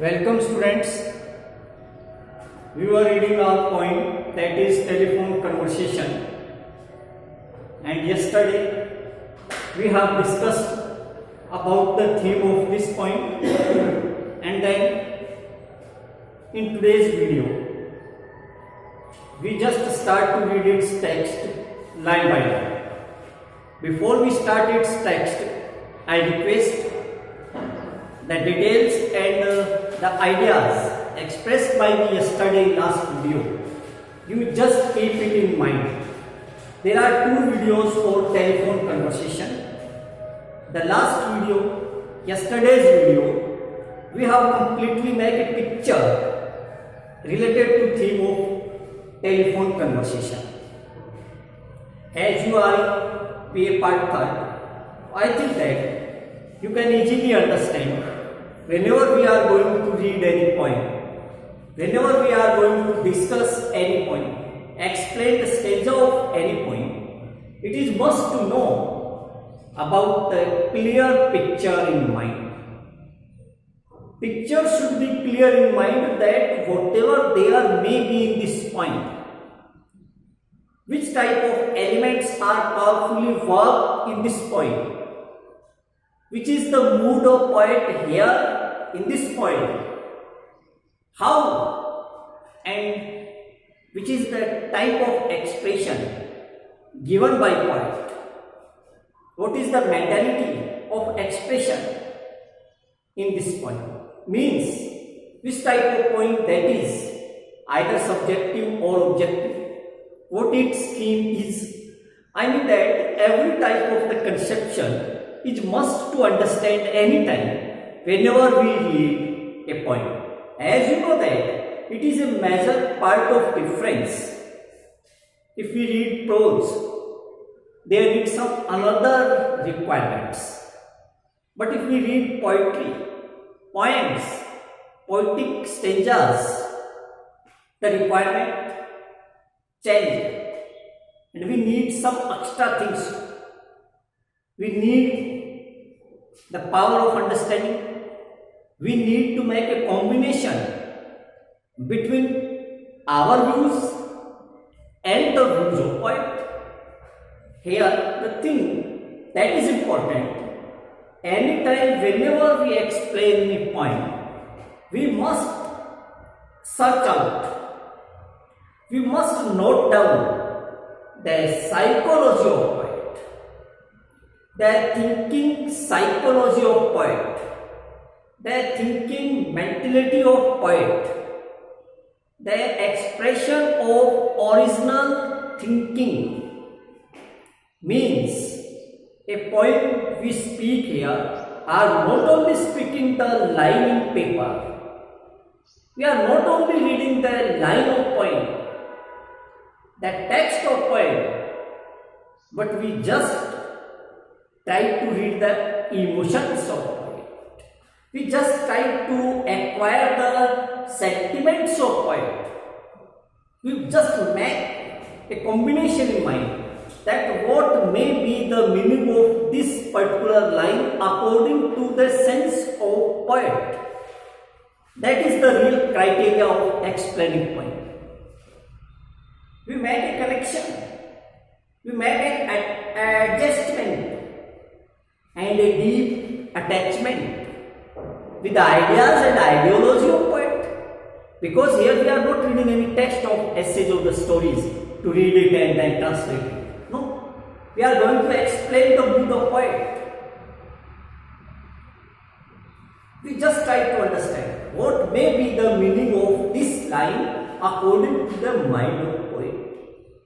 Welcome students. We were reading our poem, that is telephone conversation, and yesterday we have discussed about the theme of this poem, and then in today's video we just start to read its text line by line. Before we start its text, I request the details and the ideas expressed by me yesterday in last video, you just keep it in mind. There are two videos for telephone conversation. The last video, yesterday's video, we have completely made a picture related to theme of telephone conversation. As you are PA part third, I think that you can easily understand whenever we are going to read any point, whenever we are going to discuss any point, explain the stanza of any point, it is must to know about the clear picture in mind. Picture should be clear in mind that whatever there may be in this point, which type of elements are powerfully worked in this point, which is the mood of poet here in this point, how and which is the type of expression given by poet, what is the mentality of expression in this point, means which type of point that is either subjective or objective, what its theme is. I mean that every type of the conception is must to understand any time whenever we read a poem. As you know that it is a major part of difference. If we read prose, there need some another requirements. But if we read poetry, poems, poetic stanzas, the requirement change, and we need some extra things. We need the power of understanding. We need to make a combination between our views and the views of poet. Here, the thing that is important, anytime whenever we explain a point, we must search out, we must note down the psychology of poet, the thinking psychology of poet, the thinking mentality of poet, the expression of original thinking, means a poem we speak here are not only speaking the line in paper, we are not only reading the line of poem, the text of poem, but we just try to read the emotions of poet. We just try to acquire the sentiments of poet. We just make a combination in mind that what may be the meaning of this particular line according to the sense of poet. That is the real criteria of explaining poem. We make a connection, we make an adjustment and a deep attachment with the ideas and ideology of poet, because here we are not reading any text of essays or the stories to read it and then translate it. No, we are going to explain the mood of poet. We just try to understand what may be the meaning of this line according to the mind of poet,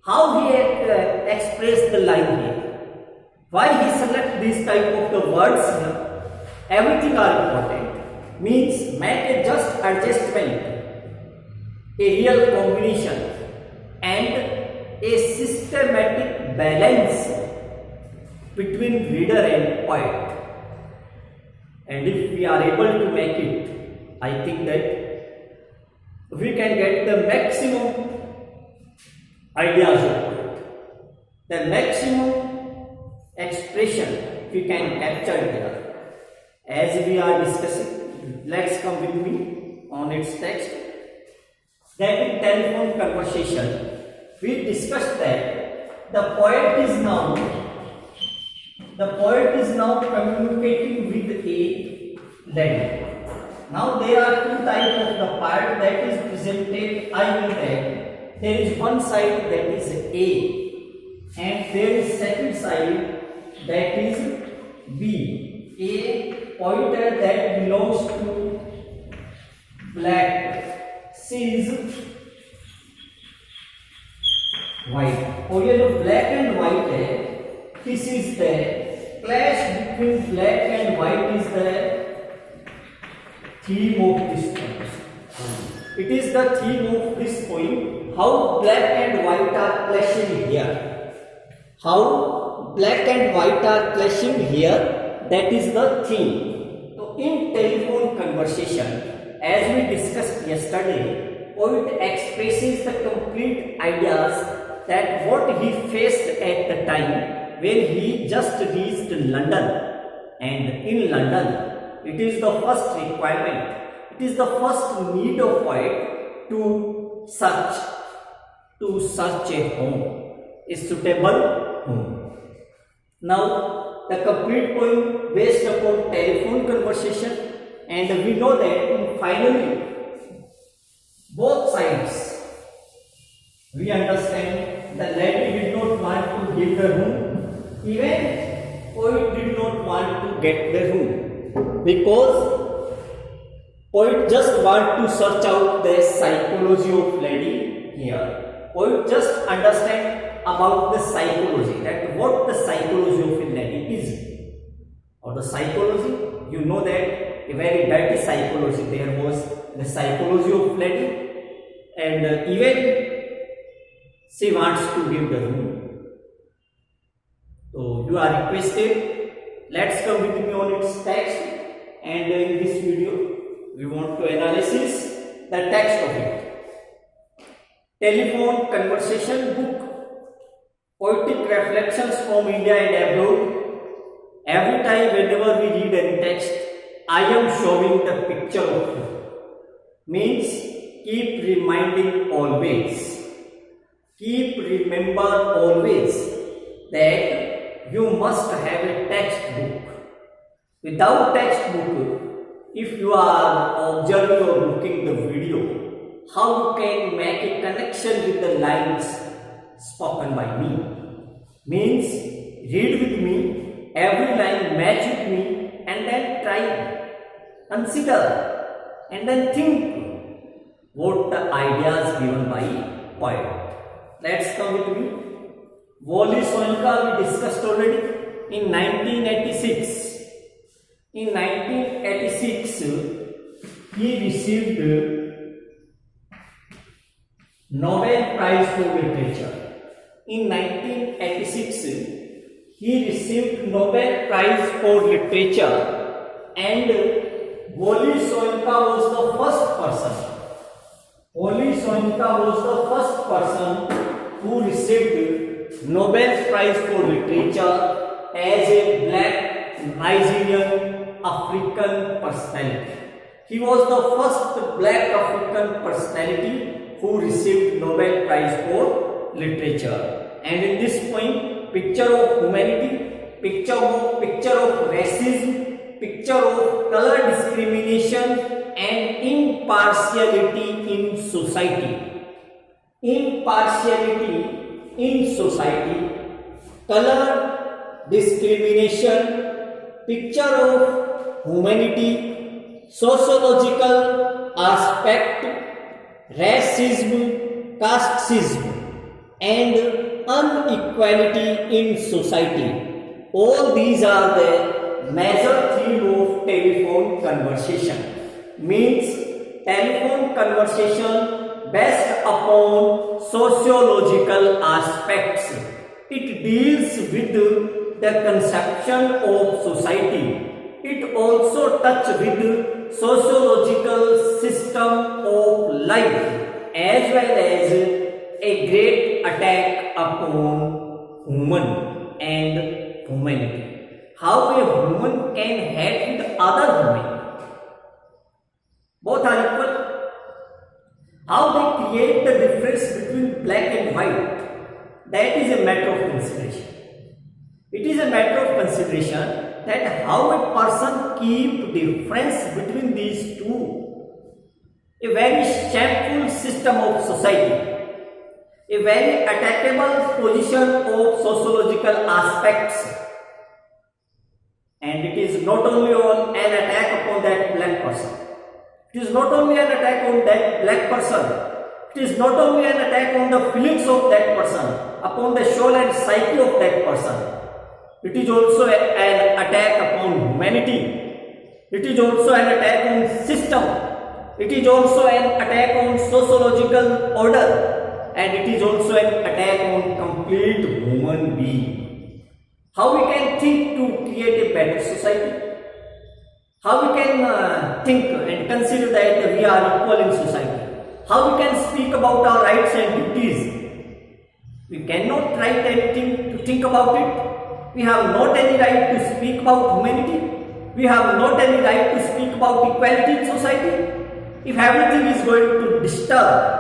how he expressed the line here, why he select this type of the words here. Everything are important, means make a just adjustment, a real combination and a systematic balance between reader and poet. And if we are able to make it, I think that we can get the maximum ideas of poet, the maximum expression we can capture there. As we are discussing, let's come with me. on its text. That in telephone conversation, we discussed that the poet is now communicating with a lady. Now there are two types of the poet that is presented. I mean that there is one side that is A, and there is second side that is B. A pointer that belongs to black, C is white. और ये जो black and white है, this is the clash between black and white is the theme of this point. It is the theme of this point. How black and white are clashing here. How black and white are clashing here. That is the theme. So in telephone conversation, as we discussed yesterday, poet expresses the complete ideas that what he faced at the time when he just reached London. And in London, it is the first requirement, it is the first need of poet to search a home, a suitable home. Now, the complete poem based upon telephone conversation, and we know that finally both sides, we understand the lady did not want to give the room, even poet did not want to get the room, because poet just want to search out the psychology of lady here. Poet just understand about the psychology, that what the psychology of a lady is. Or the psychology, you know that a very dirty psychology there was, the psychology of lady, and even she wants to give the room. So you are requested, let's come with me on its text, and in this video we want to analysis the text of it. Telephone conversation book, poetic reflections from India and abroad. Every time whenever we read any text, I am showing the picture of you. Means keep reminding always. Keep remember always that you must have a textbook. Without textbook, if you are observing or looking the video, how you can make a connection with the lines spoken by me? Means read with me, every line match with me, and then try, consider, and then think what the ideas given by poet. Let's come with me. Wally Soyinka we discussed already in 1986. In 1986, he received Nobel Prize for Literature. In 1986, he received Nobel Prize for Literature, and Wally Soyinka was the first person. Wally Soyinka was the first person who received Nobel Prize for Literature as a black Nigerian African personality. He was the first black African personality who received Nobel Prize for Literature. And in this point, picture of humanity, picture of racism, picture of color discrimination and impartiality in society. Impartiality in society, color discrimination, picture of humanity, sociological aspect, racism, casteism, and inequality in society. All these are the major theme of telephone conversation. Means telephone conversation based upon sociological aspects. It deals with the conception of society. It also touches with sociological system of life as well as a great attack upon human and humanity. How a human can hate with other human. Both are equal. white, that is a matter of consideration. It is a matter of consideration that how a person keep difference between these two. A very shameful system of society, a very attackable position of sociological aspects, and it is not only an attack upon that black person. It is not only an attack on that black person. It is not only an attack on the feelings of that person, upon the soul and psyche of that person. It is also an attack upon humanity. It is also an attack on system. It is also an attack on sociological order. And it is also an attack on complete human being. How we can think to create a better society? How we can think and consider that we are equal in society? How we can speak about our rights and duties? We cannot write anything to think about it. We have not any right to speak about humanity. We have not any right to speak about equality in society. If everything is going to disturb,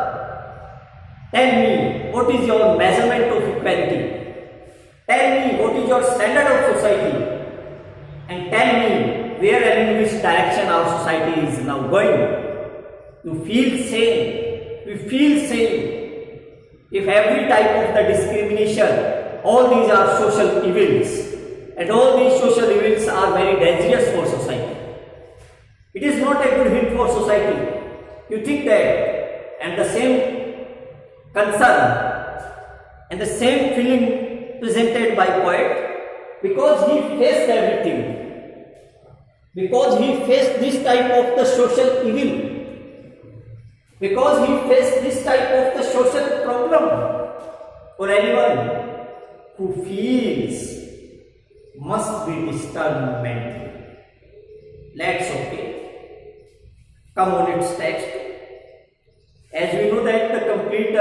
tell me what is your measurement of equality? Tell me what is your standard of society? And tell me where and in which direction our society is now going. You feel same. We feel same. If every type of the discrimination, all these are social evils, and all these social evils are very dangerous for society. It is not a good hit for society. You think that, and the same concern and the same feeling presented by poet, because he faced everything, because he faced this type of the social evil, because he faced this type of the social problem, or anyone who feels must be disturbed mentally. Let's come on its text. As we know that the complete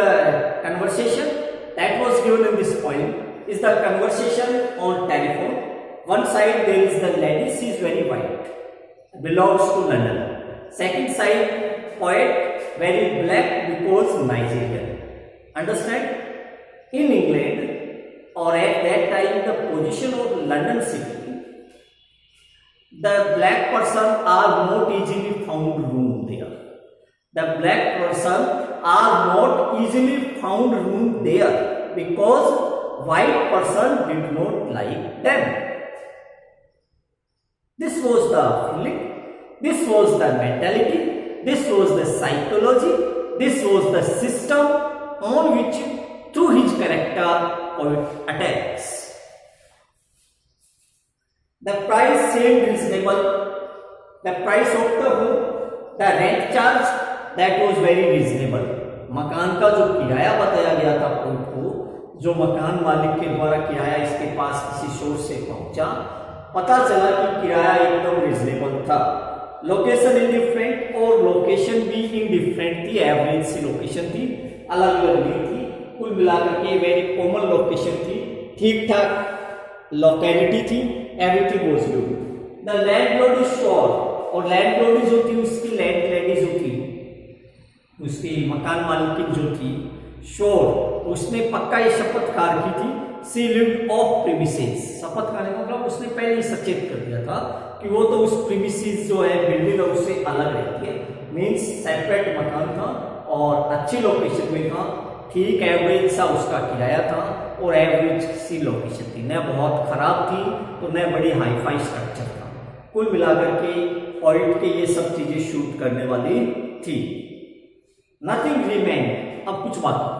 conversation that was given in this poem is the conversation on telephone. One side there is the lady, she is very white, belongs to London. Second side, poet, very black because Nigerian. Understand? In England, or at that time the position of London city, the black person are not easily found room there. The black person are not easily found room there because white person did not like them. This was the feeling, this was the mentality, this was the psychology, this was the system on which through his character poet attacks. The price seemed reasonable. The price of the home, the rent charge, that was very reasonable. मकान का जो किराया बताया गया था poet को, जो मकान मालिक के द्वारा किराया इसके पास किसी सोर्स से पहुंचा, पता चला कि किराया एकदम रिजनेबल था. लोकेशन इंडिफरेंट और लोकेशन भी इंडिफरेंट थी, एवरेज सी लोकेशन थी, अलग अलग नहीं थी. कुल मिलाकर के वेरी कॉमन लोकेशन थी, ठीक ठाक लोकेलिटी थी, everything was good. The landlord is sure, और लैंडलॉर्ड जो थी उसकी लैंड लेडी जो थी, उसकी मकान मालिक जो थी, श्योर, उसने पक्का ये शपथ खार की थी. सी लिव्ड ऑफ प्रीमिसेस, शपथ खाने का मतलब उसने पहले ही सचेत कर दिया था कि वो तो उस प्रीमिसेस जो है बिल्डिंग है उससे अलग रहती है, मीन्स सेपरेट मकान था और अच्छी लोकेशन में था, ठीक एवरेज सा उसका किराया था और एवरेज सी लोकेशन थी, न बहुत खराब थी तो न बड़ी हाईफाई स्ट्रक्चर था. कुल मिलाकर के पॉइंट के ये सब चीजें शूट करने वाली थी. नथिंग रिमेन, अब कुछ बात,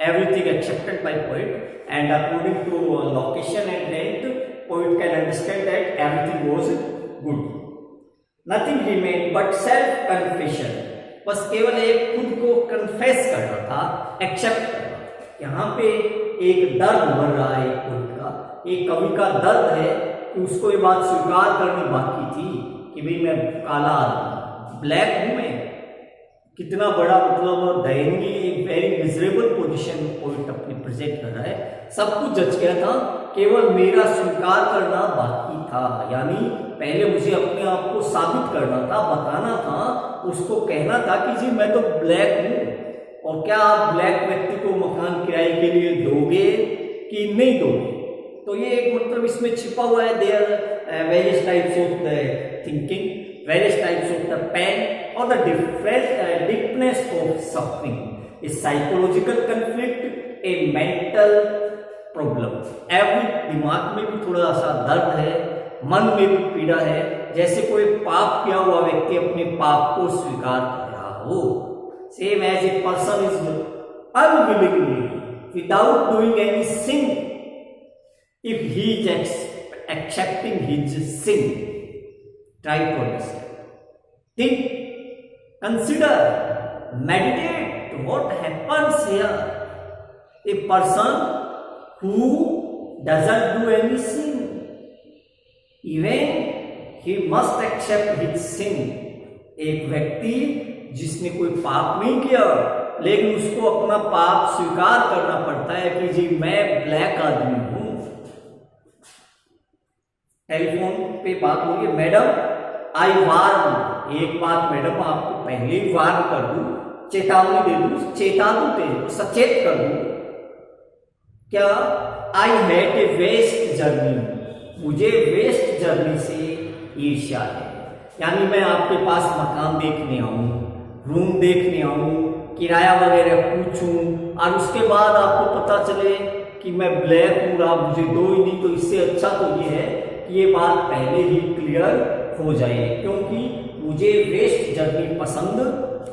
everything accepted by poet, and according to location and rent, poet can understand that everything was good. Nothing remained but self confession, बस केवल एक खुद को कन्फेस करना था, एक्सेप्ट करना. यहाँ पे एक दर्द भर रहा है पोइट का, एक कवि का दर्द है कि उसको ये बात स्वीकार करनी बाकी थी कि भाई मैं काला आदमी, ब्लैक हूं मैं. कितना बड़ा मतलब दयनीय, एक वेरी मिजरेबल पोजीशन पोइट अपनी प्रेजेंट कर रहा है. सब कुछ जच गया था, केवल मेरा स्वीकार करना बाकी था. यानी पहले मुझे अपने आप को साबित करना था, बताना था, उसको कहना था कि जी मैं तो ब्लैक हूं. और क्या आप ब्लैक व्यक्ति को मकान किराए के लिए दोगे कि नहीं दोगे। तो ये एक मतलब इसमें छिपा हुआ है, there various types of the thinking, various types of the pain और the deepness of suffering, a psychological conflict, a mental problem. Every दिमाग में भी थोड़ा सा दर्द है, मन में भी पीड़ा है, जैसे कोई पाप किया हुआ व्यक्ति अपने पाप को स्वीकार कर रहा हो। Same as a person is unwillingly without doing any sin, if he is accepting his sin. Try to understand. Think, consider, meditate what happens here. A person who doesn't do any sin, even he must accept his sin. एक व्यक्ति जिसने कोई पाप नहीं किया लेकिन उसको अपना पाप स्वीकार करना पड़ता है कि जी मैं ब्लैक आदमी हूं। टेलीफोन पे बात हो रही है, मैडम आई वार्न, एक बात मैडम आपको पहले ही वार्न कर दूं, चेतावनी दे दूं, चेता दूं, तेरे सचेत कर दूं, क्या I had a waste journey, मुझे वेस्ट जर्नी से ईर्ष्या है। यानी मैं आपके पास मकान देखने आऊं, रूम देखने आऊं, किराया वगैरह पूछूं और उसके बाद आपको पता चले कि मैं ब्लैक हूं, आप मुझे दो ही नहीं, तो इससे अच्छा तो ये है कि ये बात पहले ही क्लियर हो जाए, क्योंकि मुझे वेस्ट जर्नी पसंद,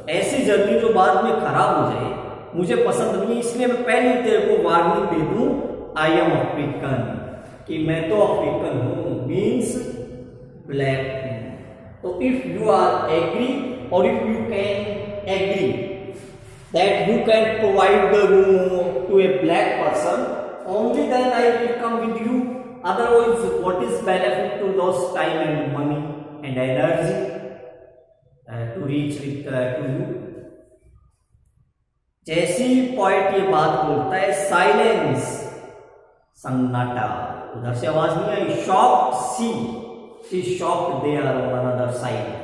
ऐसी जर्नी जो बाद में खराब हो जाए मुझे पसंद नहीं है। इसलिए मैं पहले तेरे को वार्निंग दे दूं, आई एम अफ्रीकन, कि मैं तो अफ्रीकन हूं, मीन्स ब्लैक हूं। तो इफ यू आर एग्री और if you can agree that you can provide the room to a black person, only then I will come with you. Otherwise, what is benefit to those time and money and energy to reach with to you? जैसी point ये बात बोलता है, silence, सन्नाटा, उधर से आवाज नहीं आई, शॉक सी shocked there on another side.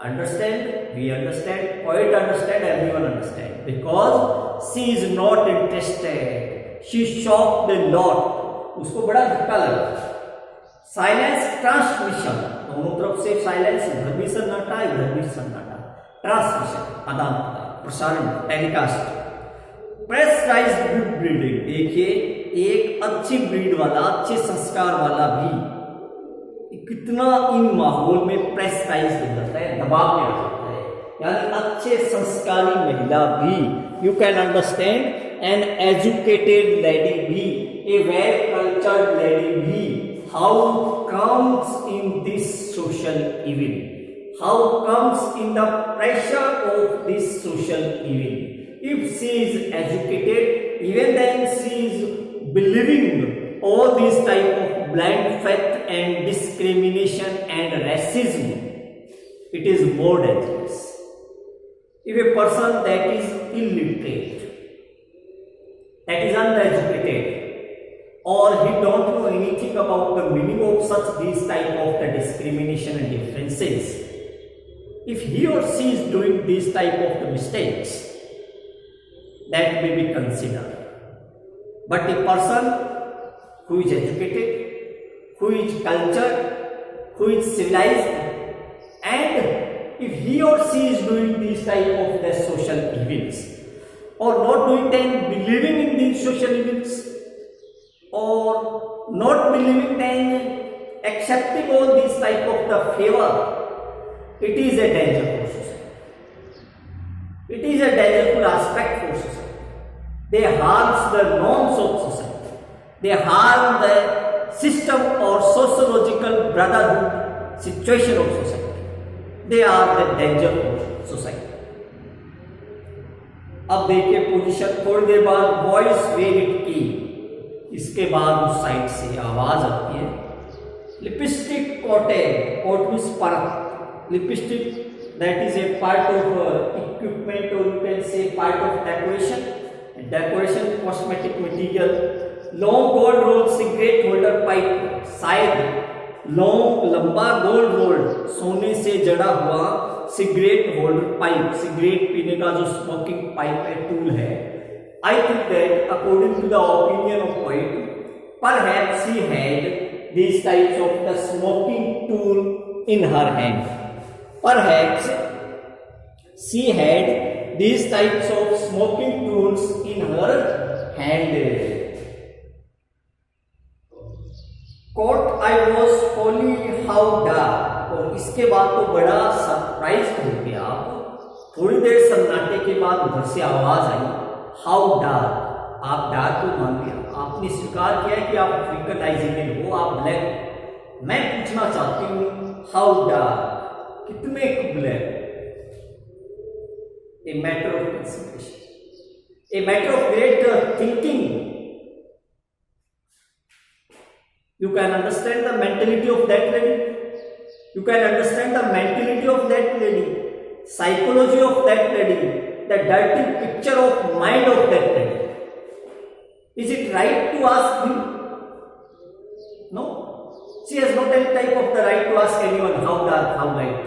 Understand? We understand, poet understand, everyone understand, because she is not interested, she shocked a lot, उसको बड़ा धक्का लगा। साइलेंस, ट्रांसमिशन, दोनों तरफ से साइलेंस, इधर भी सन्नाटा, इधर भी सन्नाटा, ट्रांसमिशन, आदान प्रदान, प्रसारण, टेलीकास्ट। प्रेशराइज्ड गुड ब्रीडिंग, देखिए एक अच्छी ब्रीड वाला, अच्छे संस्कार वाला भी कितना इन माहौल में प्रेशराइज हो जाता है, दबाव में आ जाता है। यानी अच्छे संस्कारी महिला भी, you can understand, an educated lady भी, ए वेल कल्चर्ड लेडी भी, how comes in this social evil, how comes in the pressure of this social evil. If she is educated, even then she is believing all these type of blind faith and discrimination and racism, it is more dangerous. If a person that is illiterate, that is uneducated, or he don't know anything about the meaning of such these type of the discrimination and differences, if he or she is doing these type of the mistakes, that may be considered. But a person who is educated, who is cultured, who is civilized, and if he or she is doing these type of the social evils, or not doing them, believing in these social evils, or not believing them, accepting all these type of the favor, it is a danger for society. It is a dangerous aspect for society. They harms the norms of society. They harm the system or sociological brotherhood situation of society. They are the danger of society. अब देखिए position, थोड़ी देर बाद voice where it की, इसके बाद उस side से आवाज आती है। लिपस्टिक कोटेड, कोट मींस परत, lipstick that is a part of equipment और you can say part of decoration cosmetic material. Long gold roll cigarette holder pipe, शायद लॉन्ग लंबा गोल्ड रोल सोने से जड़ा हुआ सिगरेट होल्डर पाइप, सिगरेट पीने का जो स्मोकिंग पाइप है, टूल है, I think that according to the opinion of poet, perhaps she had these types of the smoking tool in her hand. Perhaps she had these types of smoking tools in her hand. Quote, I was wholly how dark. और इसके बाद तो बड़ा surprise हो गया आप। थोड़ी देर सन्नाटे के बाद उधर से आवाज आई, हाउ डार्क। आप डार्क को मान लिया, आपने स्वीकार किया कि आप अफ्रीकनाइजेबल हो, आप ब्लैक। मैं पूछना चाहती हूँ हाउ डार्क, कितने black? A matter of consideration, a matter of great thinking. You can understand the mentality of that lady. You can understand the mentality of that lady, psychology of that lady, the dirty picture of mind of that lady. Is it right to ask him? No. She has not any type of the right to ask anyone how dark, how light.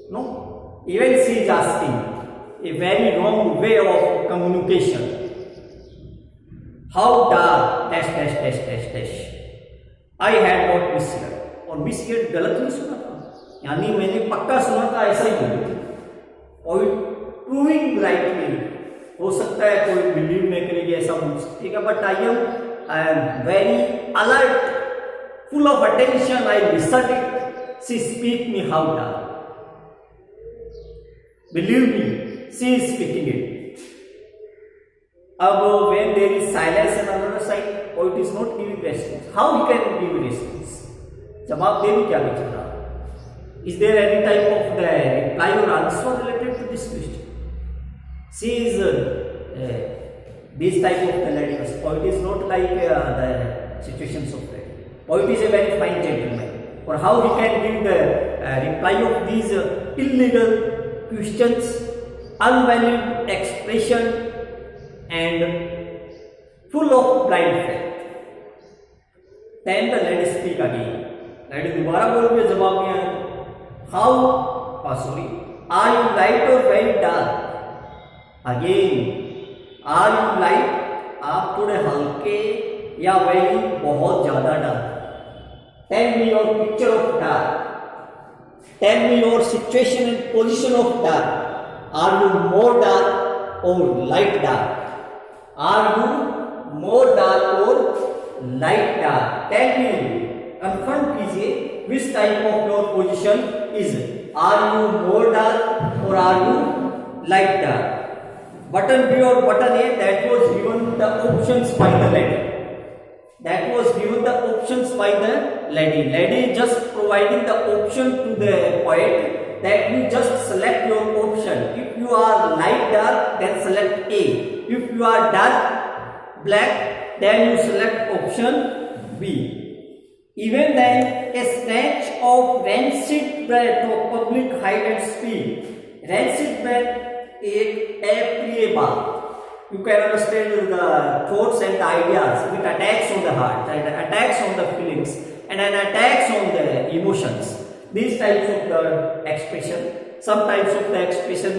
No. Even she is asking a very wrong way of communication. How dark, dash, dash, dash, dash, dash. I had not misheard. और misheard गलत नहीं सुना था, यानी मैंने पक्का सुना था, ऐसा ही बोली थी। और प्रूविंग राइटली, हो सकता है कोई बिलीव नहीं करेगी, ऐसा बोल सकती है, but I am very alert, full of attention, I listen it, she speak me how dark, believe me, she is speaking it. अब when there is silence on another side, poet is not giving response. How he can give response? जवाब दे भी क्या बेचारा? Is there any type of the reply or answer related to this question? She is this type of the lady. Poet is not like the situations of lady. Poet is a very fine gentleman. Or how he can give the reply of these illegal questions, unvalued expression, and full of blind faith. Then the lady speak again. Lady दोबारा बोल के जवाब में आया, how, sorry, are you light or very dark? Again, are you light? आप थोड़े हल्के या very बहुत ज्यादा dark? Tell me your picture of dark. Tell me your situation and position of dark. Are you more dark or light dark? Are you more dark or light dark? Tell me, confirm कीजिए, which type of your position is? Are you more dark or are you light dark? Button B or button A, that was given the options by the lady. That was given the options by the lady. Lady just providing the option to the poet that you just select your option. If you are light dark, then select A. If you are dark black, then you select option B. Even then, a snatch of rancid breath of public hide and speak. Rancid breath एक अप्रिय बात. You can understand the thoughts and the ideas. It attacks on the heart, and attacks on the feelings, and an attacks on the emotions. These types of the expression, some types of the expression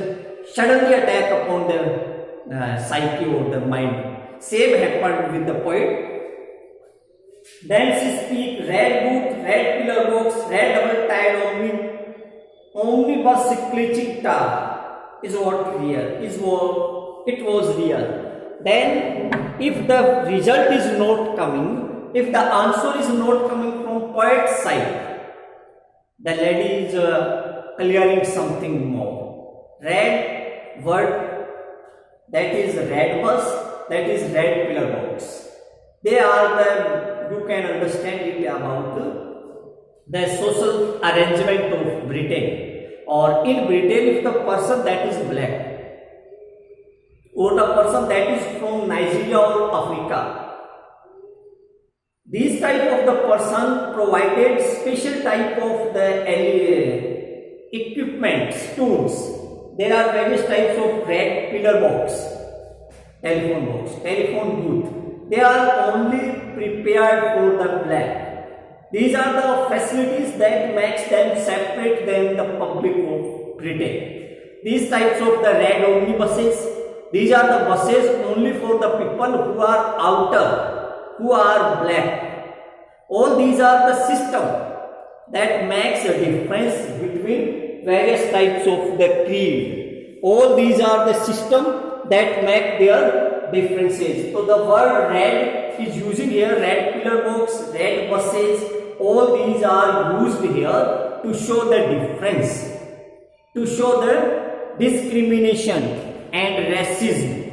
suddenly attack upon the psyche or the mind. Same happened with the poet. Then she speak, red boot, red pillar box, red double tied omnibus glitching tar is what real, it was real. Then if the result is not coming, if the answer is not coming from poet's side, the lady is clearing something more. Red word, that is red bus, that is red pillar box. They are the, you can understand it about the social arrangement of Britain. Or in Britain, if the person that is black or the person that is from Nigeria or Africa, these type of the person provided special type of the equipment, tools. There are various types of red pillar box, telephone booth. They are only prepared for the black. These are the facilities that makes them separate than the public of Britain. These types of the red omnibuses, These are the buses only for the people who are outer, who are black. All these are the system that makes a difference between various types of the creed. All these are the system that make their differences. So the word red is using here, red pillar box, red buses. All these are used here to show the difference, to show the discrimination and racism.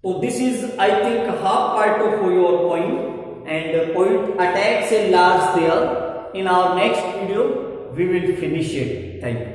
So this is, I think, half part of your point, and point attacks a large there. In our next video, we will finish it. Thank you.